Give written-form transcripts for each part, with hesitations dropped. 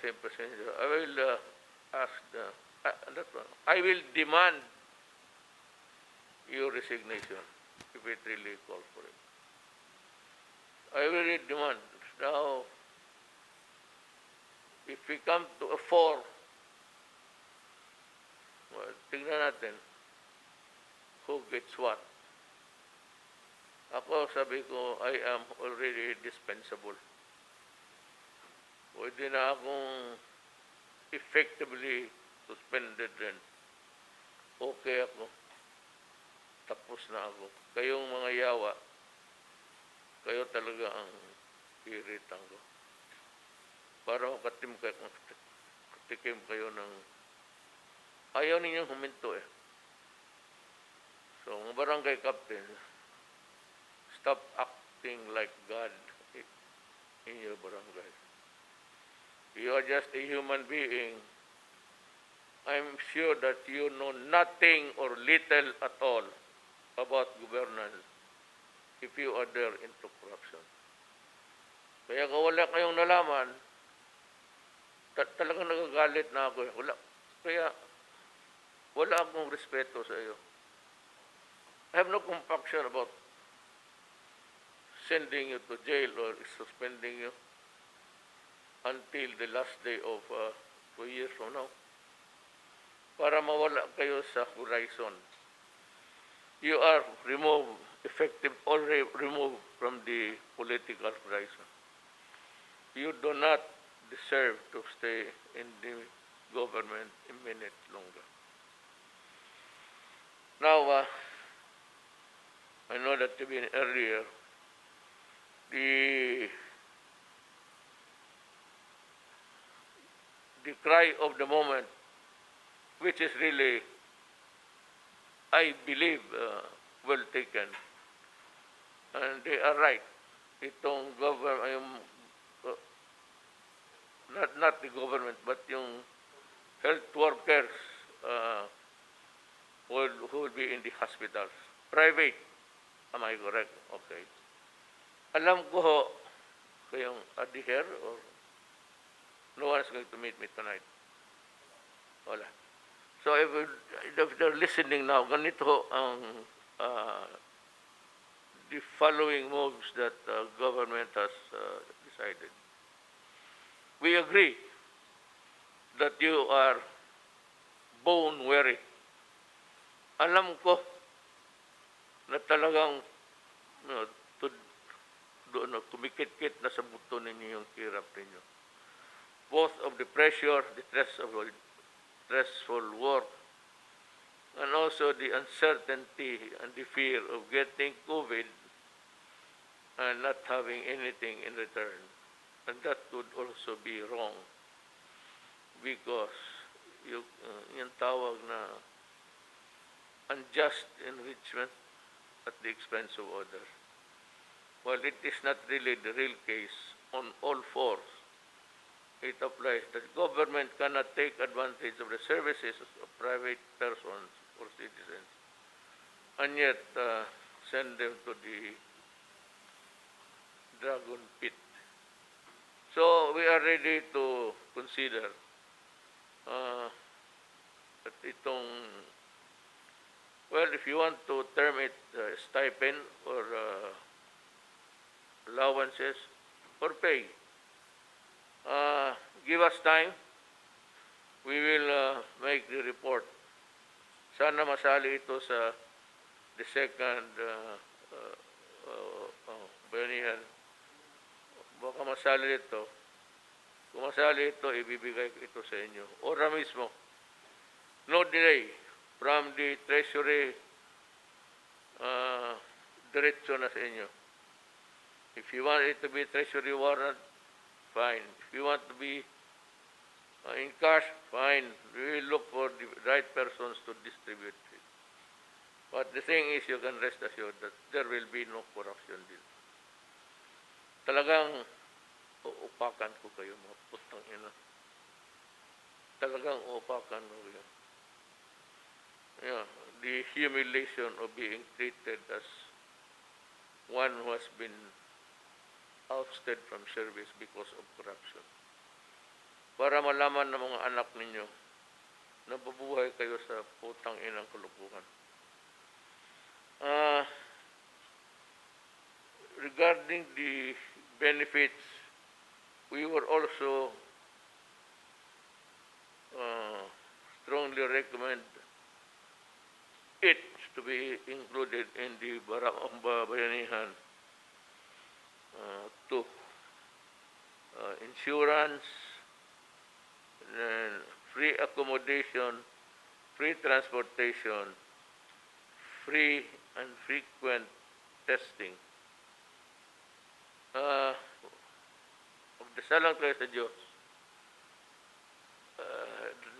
Same Passenger, I will ask that one. I will demand your resignation if it really calls for it. I will really demand. Now, if we come to a 4, well, tingnan natin who gets what. Ako, sabi ko, I am already dispensable. Pwede na akong effectively suspended rin. Okay ako. Tapos na ako. Kayong mga yawa, kayo talaga ang iritan ko. Para makatikim kayo ng ayaw ninyong huminto eh. So, mga barangay captain, stop acting like God in your barangay. You are just a human being. I'm sure that you know nothing or little at all about governance if you are there into corruption. Kaya kung wala kayong nalaman, talagang nagagalit na ako. Kaya wala akong respeto sa iyo. I have no compunction about sending you to jail or suspending you until the last day of 2 years from now. Para mawala kayo sa horizon. You are removed, already removed from the political horizon. You do not deserve to stay in the government a minute longer. Now, I know that even earlier, the cry of the moment, which is really, I believe, well taken. And they are right. Itong government, not the government, but yung health workers who will be in the hospitals. Private. Am I correct? Okay. Alam ko ho, kayong adhere or no one is going to meet me tonight. Wala. So if they're listening now, ganito ang the following moves that government has decided. We agree that you are bone weary. Alam ko na talagang kumikit-kit na sa buto ninyo yung kirap ninyo. Both of the pressure, the stressful work, and also the uncertainty and the fear of getting COVID and not having anything in return. And that would also be wrong because yung tawag na unjust enrichment at the expense of others. Well, it is not really the real case on all fours. It applies that government cannot take advantage of the services of private persons or citizens and yet send them to the dragon pit. So we are ready to consider that itong, well, if you want to term it stipend or allowances or pay, give us time. We will make the report. Sana masali ito sa the second Benihan. Baka masali ito. Kung masali ito, ibibigay ito sa inyo. Ora mismo. No delay from the Treasury diretso na sa inyo. If you want it to be Treasury warrant, fine. If you want to be in cash, fine. We will look for the right persons to distribute it. But the thing is, you can rest assured that there will be no corruption deal. Talagang uupakan ko kayo, mga putang ina. Talagang uupakan ko kayo. Yeah, the humiliation of being treated as one who has been ousted from service because of corruption. para malaman ng mga anak ninyo na babuhay kayo sa putang inang kalukuhan. Regarding the benefits, we were also strongly recommend it to be included in the Barang Bayanihan to insurance, and free accommodation, free transportation, free and frequent testing. Magdasal lang tayo sa Diyos.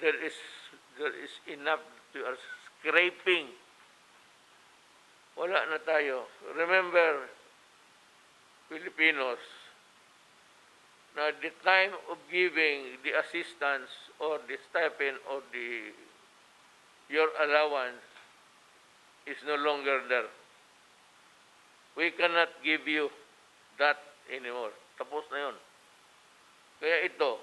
There is enough. We are scraping. Wala na tayo. Remember, Filipinos, na the time of giving the assistance or the stipend or your allowance is no longer there. We cannot give you that anymore. Tapos na yun. Kaya ito,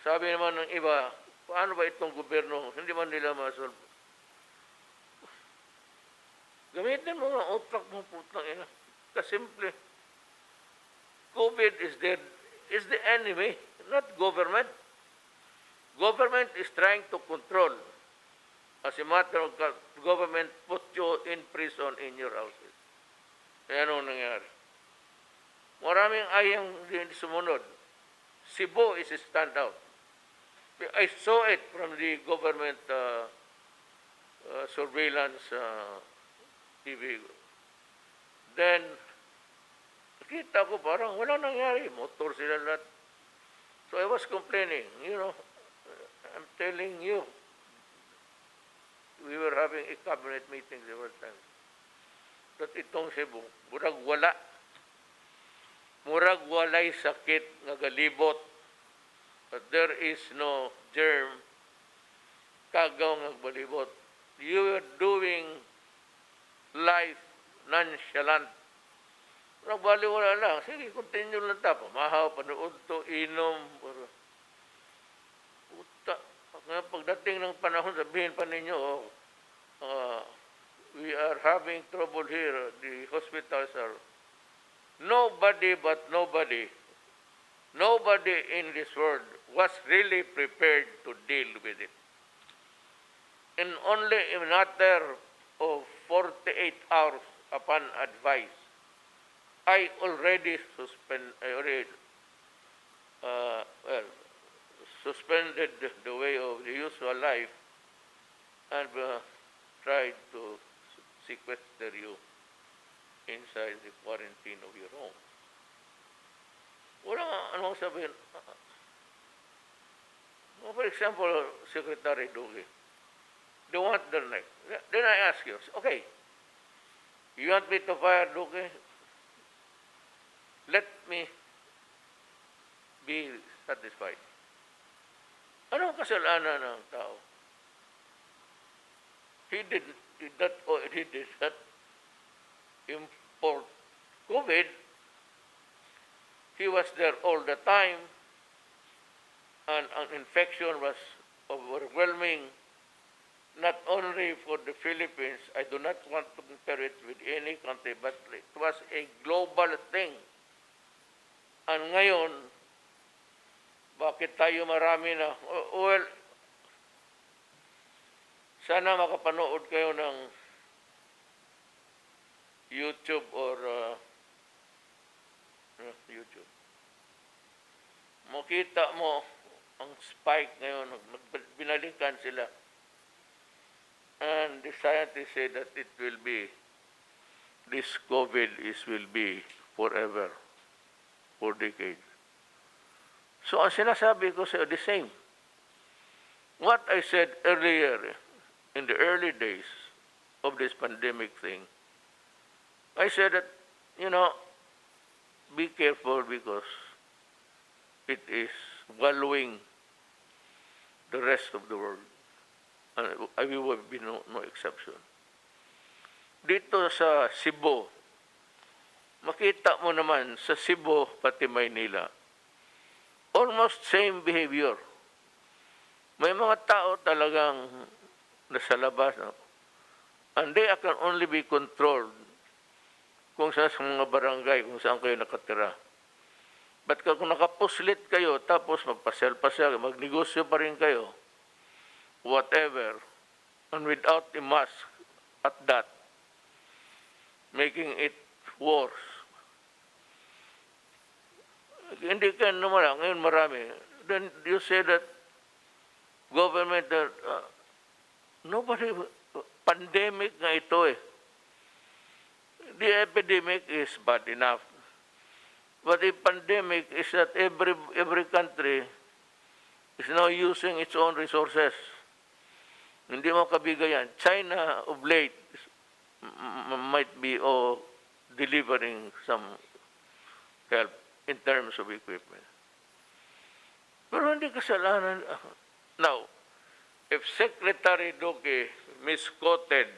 sabi naman ng iba, paano ba itong gobyerno? Hindi man nila masolve. Gamitin mo nga utak mo, putang ina. Kasimple. COVID is the enemy, not government. Government is trying to control. As a matter of government, put you in prison in your houses. Kaya ano nangyari? Maraming ayang sumunod. Cebu is a standout. I saw it from the government surveillance TV. Then, nakita ko parang wala nangyari. Motor sila lahat. So I was complaining, I'm telling you, we were having a cabinet meeting several times, that itong Cebu, murag wala. Murag walay sakit nga galibot. But there is no germ kagaw nga balibot. You are doing life nonchalant. Nagbali wala lang. Sige, continue lang tapo. Mahaw, panood to, inom. Puta. Pagdating ng panahon, sabihin pa ninyo, we are having trouble here. The hospitals are nobody in this world was really prepared to deal with it. In only a matter of 48 hours upon advice, I already suspended the way of the usual life and tried to sequester you inside the quarantine of your home. Wala nga anong sabihin. For example, Secretary Duque, they want their neck. Then I ask you, okay, you want me to fire Duque? Let me be satisfied. Anong kasalanan ng tao? He did not import COVID. He was there all the time, and an infection was overwhelming, not only for the Philippines. I do not want to compare it with any country, but it was a global thing. And ngayon, bakit tayo marami na? Well, sana makapanood kayo ng YouTube or YouTube. Makita mo ang spike ngayon, binalikan sila. And the scientists say that it will be, this COVID will be forever, for decades. So ang sinasabi ko sa the same. What I said earlier, in the early days of this pandemic thing, I said that, be careful because it is swallowing the rest of the world. And we will be no exception. Dito sa Cebu, makita mo naman sa Cebu pati Maynila, almost same behavior. May mga tao talagang nasa labas, no? And they can only be controlled kung saan sa mga barangay, kung saan kayo nakatira. But kung nakapuslit kayo, tapos magpasel-pasel, magnegosyo pa rin kayo, whatever, and without a mask at that, making it worse. Hindi ka naman, ngayon marami. Then you say that government, nobody, pandemic nga ito eh. The epidemic is bad enough. But the pandemic is that every country is now using its own resources. Hindi mo kabigayan. China of late might be delivering some help in terms of equipment. Pero hindi kasalanan. Now, if Secretary Duque misquoted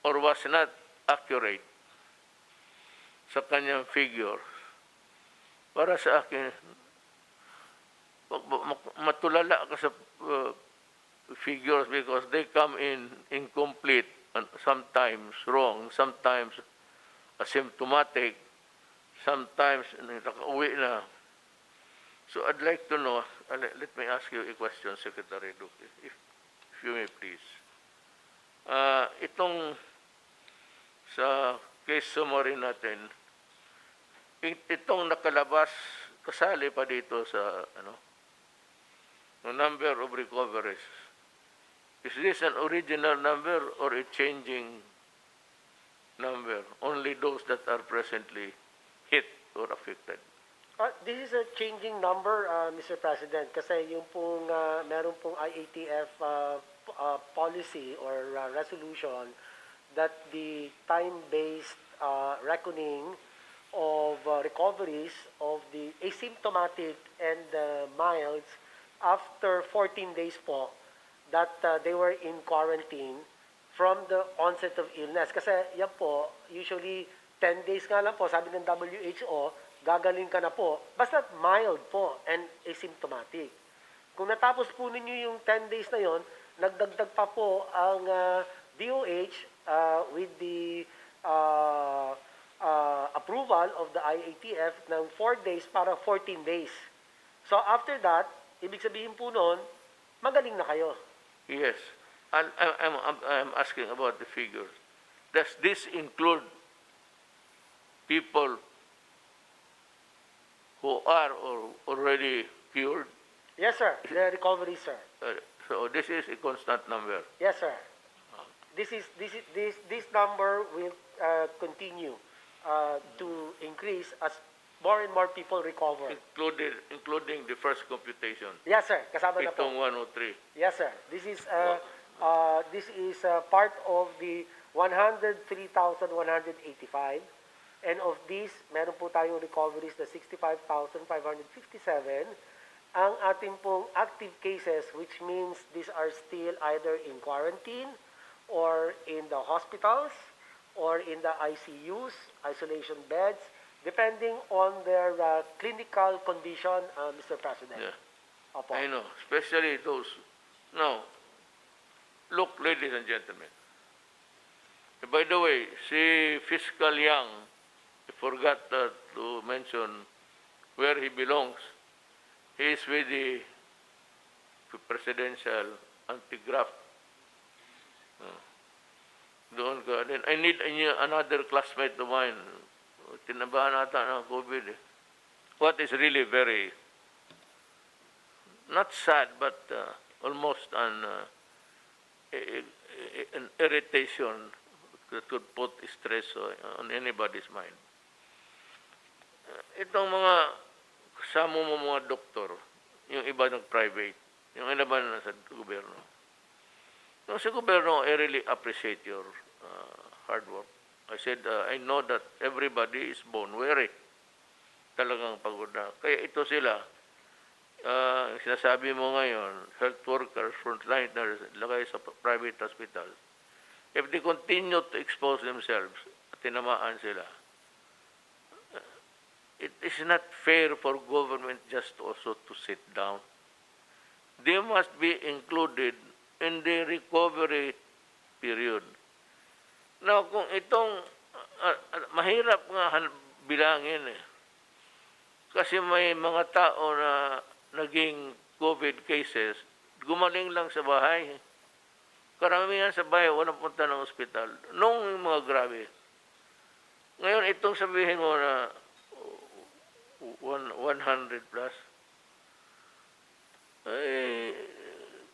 or was not accurate sa kanyang figure, para sa akin, matulala ka sa figures because they come in incomplete and sometimes wrong, sometimes asymptomatic, sometimes nakauwi na. So I'd like to know, let me ask you a question, Secretary Duque, if you may please. Itong sa case summary natin, itong nakalabas, kasali pa dito sa no number of recoveries. Is this an original number or a changing number? Only those that are presently hit or affected. This is a changing number, Mr. President, kasi yung pong meron pong IATF policy or resolution that the time-based reckoning of recoveries of the asymptomatic and milds after 14 days po that they were in quarantine from the onset of illness. Kasi yan po, usually 10 days nga lang po, sabi ng WHO, gagaling ka na po. Basta mild po and asymptomatic. Kung natapos po ninyo yung 10 days na yon, nagdagdag pa po ang DOH with the approval of the IATF ng 4 days para 14 days. So after that, ibig sabihin po noon, magaling na kayo. Yes. And I'm asking about the figures. Does this include people who are already cured? Yes, sir. The recovery, sir. So this is a constant number. Yes, sir. This number will continue to increase as more and more people recover. Including the first computation. Yes, sir. Kasama na po. Itong 103. Yes, sir. This is part of the 103,185. And of this, meron po tayong recoveries na 65,557. Ang ating pong active cases, which means these are still either in quarantine or in the hospitals or in the ICUs, isolation beds, depending on their clinical condition, Mr. President. Yeah. Opo. I know, especially those. Now, look, ladies and gentlemen. By the way, si Fiscal Yang, I forgot to mention where he belongs. He is with the presidential anti-graft. Doon ka. Then I need another classmate of mine. Tinabahan ata ng COVID. What is really very, not sad, but almost an irritation that could put stress on anybody's mind. Itong mga kasama mo mga doktor, yung iba nag-private, yung iba na sa gobyerno. Yung sa gobyerno, I really appreciate your hard work. I said, I know that everybody is born weary. Talagang pagod na. Kaya ito sila, sinasabi mo ngayon, health workers, frontliners, lagay sa private hospitals, if they continue to expose themselves at tinamaan sila, it is not fair for government just also to sit down. They must be included in the recovery period. Now, kung itong, mahirap nga bilangin eh. Kasi may mga tao na naging COVID cases, gumaling lang sa bahay. Karamihan sa bahay, walang punta ng ospital. Nung mga grabe. Ngayon, itong sabihin mo na 100 plus, ay,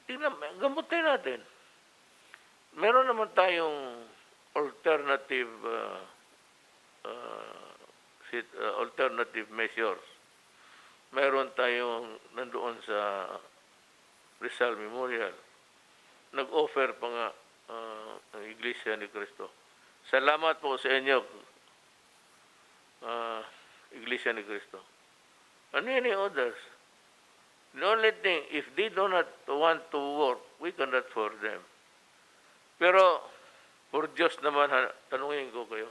tingnan, gamutin natin. Meron naman tayong alternative alternative measures. Meron tayong nandoon sa Rizal Memorial. Nag-offer pa nga ang Iglesia ni Cristo. Salamat po sa inyo, Iglesia ni Cristo. And many others. The only thing, if they do not want to work, we cannot force them. Pero, for Diyos naman, tanungin ko kayo.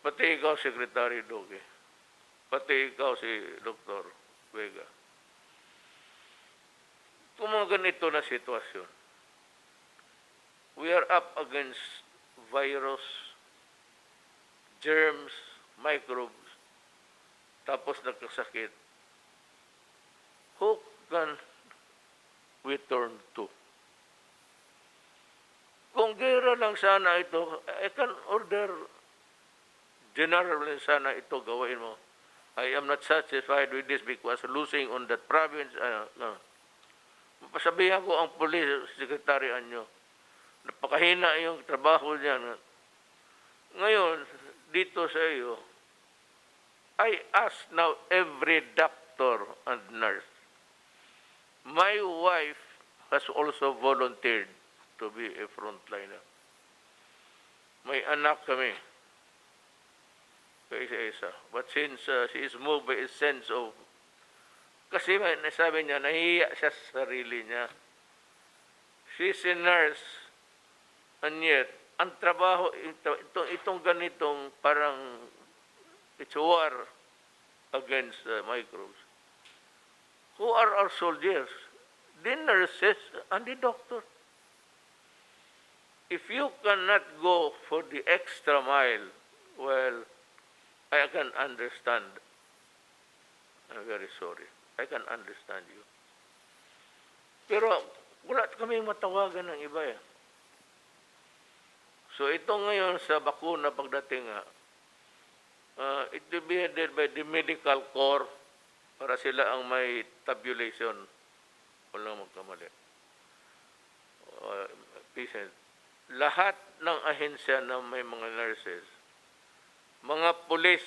Pati ikaw, Secretary Doge. Pati ikaw, si Dr. Vega. Kung mga ganito na sitwasyon, we are up against virus, germs, microbes, tapos nagkasakit. Who can we turn to? Kung gera lang sana ito, I can order general sana ito gawin mo. I am not satisfied with this because losing on that province, no. Pasabihan ko ang police secretary nyo. Napakahina yung trabaho niya. Ngayon, dito sa iyo, I ask now every doctor and nurse. My wife has also volunteered to be a frontliner. May anak kami. Kaisa-isa. But since she is moved by a sense of, kasi nasabi niya, nahihiya siya sa sarili niya. She's a nurse, and yet, ang trabaho, itong ganitong parang, it's war against microbes. Who are our soldiers? The nurses and the doctor. If you cannot go for the extra mile, well, I can understand. I'm very sorry. I can understand you. Pero wala kaming matawagan ng iba eh. So ito ngayon sa bakuna pagdating nga, it will be headed by the medical corps para sila ang may tabulation. Walang magkamali. Patient. Lahat ng ahensya na may mga nurses, mga police,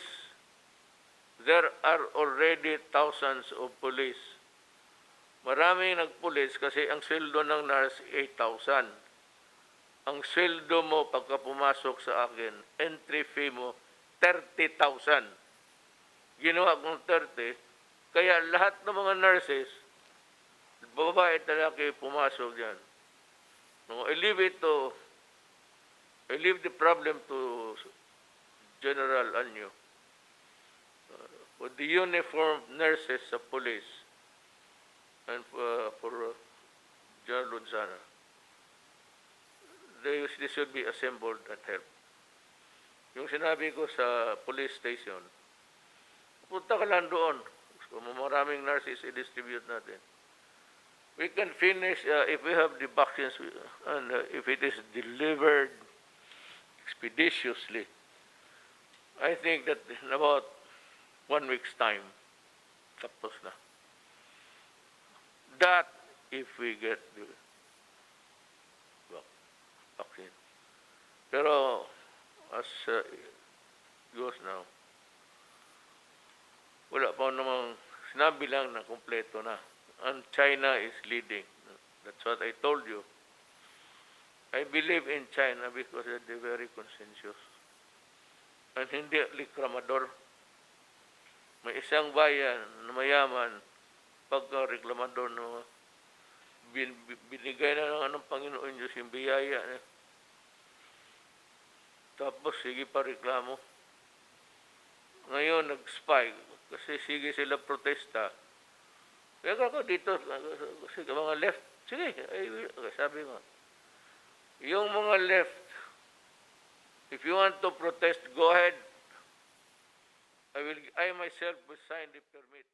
there are already thousands of police. Maraming nagpulis kasi ang sweldo ng nurse 8,000. Ang sweldo mo pagka pumasok sa akin, entry fee mo 30,000. Ginawa kong 30, kaya lahat ng mga nurses, babae at lalaki pumasok dyan. No, I leave the problem to General Anyo. With the uniformed nurses sa police and for General Lunzana, they should be assembled and help. Yung sinabi ko sa police station, punta ka lang doon. So, maraming nurses i-distribute natin. We can finish, if we have the vaccines, and if it is delivered expeditiously, I think that in about 1 week's time, tapos na. That if we get the vaccine. Pero as goes now, wala pa namang sinabi lang na kompleto na. And China is leading. That's what I told you. I believe in China because they're very conscientious. And hindi likramador. May isang bayan na mayaman, pagka-reklamador na binigay na ng Panginoon Diyos yung biyaya niya. Tapos sige pa reklamo. Ngayon, nag-spike. Kasi sige sila protesta. Kaya ako dito, sige, mga left, sige, sabi mo, yung mga left, if you want to protest, go ahead. I myself will sign the permit.